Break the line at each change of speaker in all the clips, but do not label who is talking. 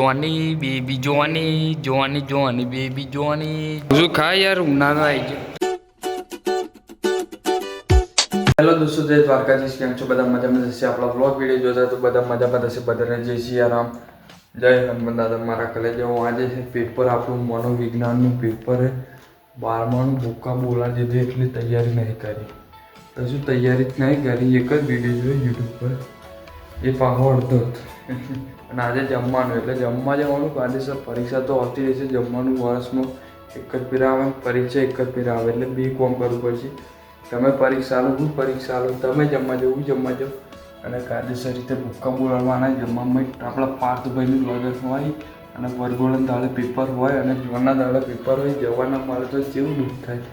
જોની baby જોની જોની જોની baby જોની શું ખા યાર ઉનાળો આવી ગયો. હેલો દોસ્તો, જય દ્વારકાધીશ. કેમ છો બધા? મજામાં જશે. આપણા વ્લોગ વિડીયો જોતા તો બધા મજામાં થશે. બધાને જય સિયારામ, જય હનુમાન દાદા. મારા કલેજે હું આજે છે પેપર, આપણું મનોવિજ્ઞાનનું પેપર છે. 12માનું ભૂકા બોલા દીધું એટલી તૈયારી નહીં કરી. તો શું તૈયારી જ નહીં કરી, એક જ વિડીયો જોયો યુટ્યુબ પર, એ પાહો અડધો અને આજે જમવાનું, એટલે જમવા જવાનું. આજે સર પરીક્ષા તો આવતી રહેશે. જમવાનું વર્ષમાં એક જ ફેરા આવે, પરીક્ષા એક જ ફેરા આવે, એટલે બે કોમ કરવું પડશે. તમે પરીક્ષા લો, હું પરીક્ષા લો, તમે જમવા જાઓ, હું જમવા જાઉં, અને કાયદેસર રીતે ભૂક્કા બોલાવવાના. જમવામાં આપણા પાર્થભાઈનું લગ્ન હોય અને વરઘોડાના દાડે પેપર હોય અને જોવાના દાડે પેપર હોય. જવાના મળે તો કેવું દુઃખ થાય,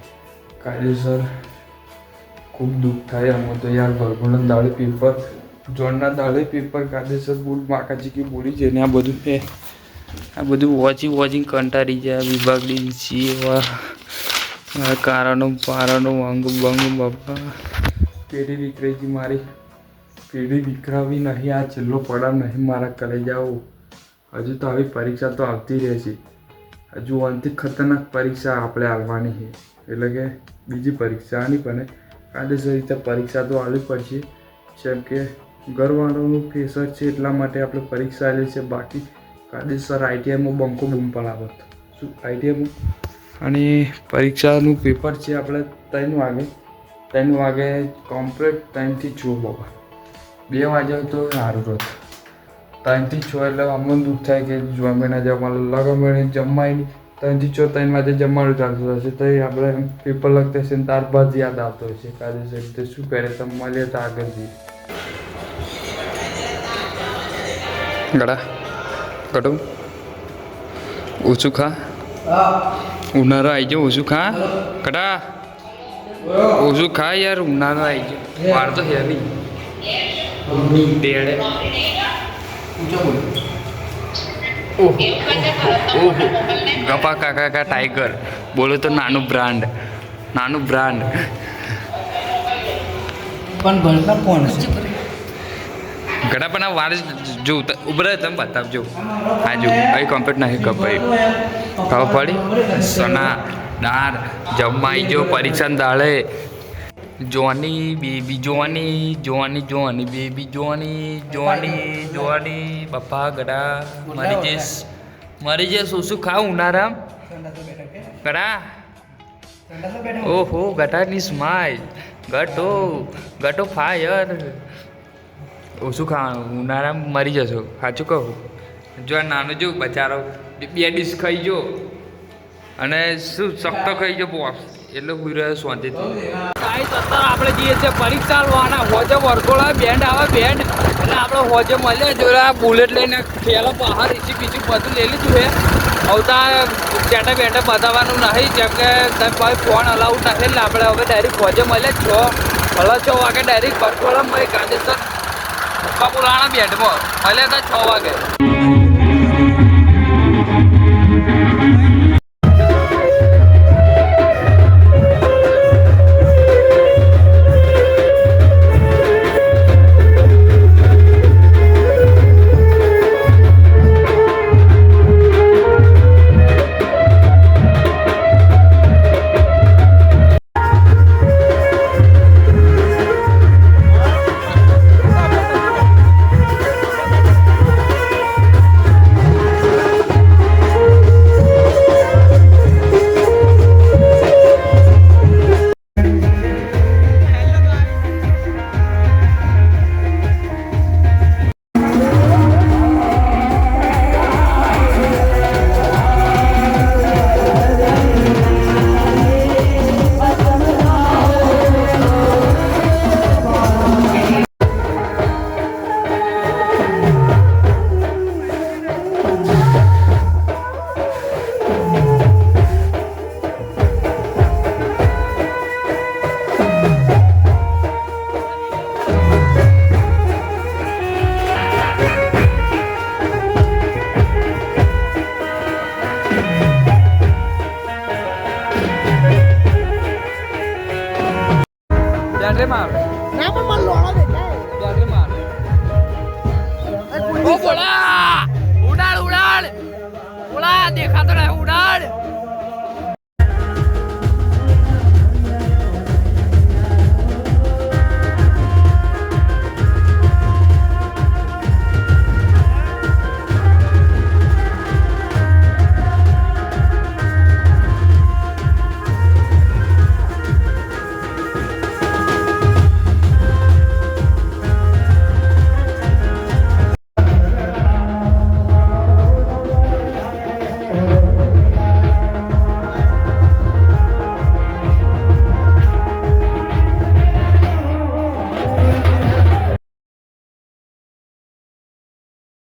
કાયદેસર ખૂબ દુઃખ થાય. આમાં તો યાર વરઘોડાના દાડે પેપર, જોનના દાડે પેપર, કાયદેસર બોલ માકાજી કે બોલી છે ને. આ બધું વોચિંગ કંટાળી જાય. વિભાગની સીવા કારણો પારણો અંગ બંગ બાપા પેઢી વિકરાઈ મારી, પેઢી વિકરાવી નહીં. આ છેલ્લો પડાવ નહીં મારા કલેજાઓ. હજુ તો આવી પરીક્ષા તો આવતી રહેશે. હજુ અંતિમ ખતરનાક પરીક્ષા આપણે આવવાની છે, એટલે કે બીજી પરીક્ષા નહીં પણ કાયદેસર રીતે પરીક્ષા તો આવવી પડશે. જેમ કે ઘરવાળાનું પ્રેશર છે એટલા માટે આપણે પરીક્ષા આવેલી છે. બાકી કાયદેસર આઈટીઆઈમાં બંકો બૂમ પડાવત શું આઈટીઆઈમાં. અને પરીક્ષાનું પેપર છે આપણે 3 વાગે કમ્પ્લીટ. 3 થી 6 બાબા 2 વાગે તો સારું રહે. 3 થી 6 એટલે અમને દુઃખ થાય કે જમવાના જમવાનું લગન જમવાય નહીં. 3 થી 6 3 વાગે જમવાનું ચાલતું હશે તો આપણે પેપર લખતા હશે ને ત્યારબાદ યાદ આવતો હશે. કાયદેસર રીતે શું કરે તો મળીએ તો આગળ જઈએ. ગડા ગડું ઓછું ખા, ઉનાળો આવી ગયો. ઓછું ખા કડા, ઓછું ખા યાર, ઉનાળો આવી ગયો. વાર તો છે નહીં ડેડે. ઓહો ગપા કાકા કા ટાઈગર બોલો તો નાનું બ્રાન્ડ
પણ ભણતા કોણ છે?
ઘણા પણ આ વાર જો ઉભરે તમે બતાવજો. હા જો અહીં કમ્પ્લીટ નહીં કપાઈ ખબર પડી. સના દાળ જમવા આવી ગયો પરીક્ષાના દાડે. જોની બેબી જોની જોની જોની બેબી જોની જોની જોની બપ્પા ગડા મરી જઈશ. શું ખાવ ઉનાળામ ગડા? ઓહો ગટાની સ્માઈલ, ગટો ફાયર. ઓછું ખાવાનું, ઉનાળામાં મરી જશો. સાચું કહું. જો આ નાનો જો બચારો 2 ડીશ ખાઈ જો અને શું સખ્તો ખાઈ જો બોસ, એટલે હું રહ્યો શાંતિથી. આપણે જઈએ છીએ પરીક્ષા આલવાના. હોજે વરઘોડા બેન્ડ આવે, બેન્ડ એટલે આપણે હોજે મળીએ. જોડે આ બુલેટ લઈને ખેલો બહાર રીસી બીજું બધું લઈ લીધું છે. આવતા ચેટા બેટા બતાવવાનું નહીં, જેમ કે તમે ફોન અલાઉડ નથી. એટલે આપણે હવે ડાયરેક્ટ હોજે મળીએ. 6 વાગે ડાયરેક્ટ વરઘોડા મળી કાયદેસર પુરાણા બેન્ડમાં મળે તો 6 વાગે. બેટરી માર ના પણ માર લોળા દેખાય. બેટરી માર ઓ બોલા ઉડાડ ઉડાડ
ઓલા દેખાતો રહે ઉડાડ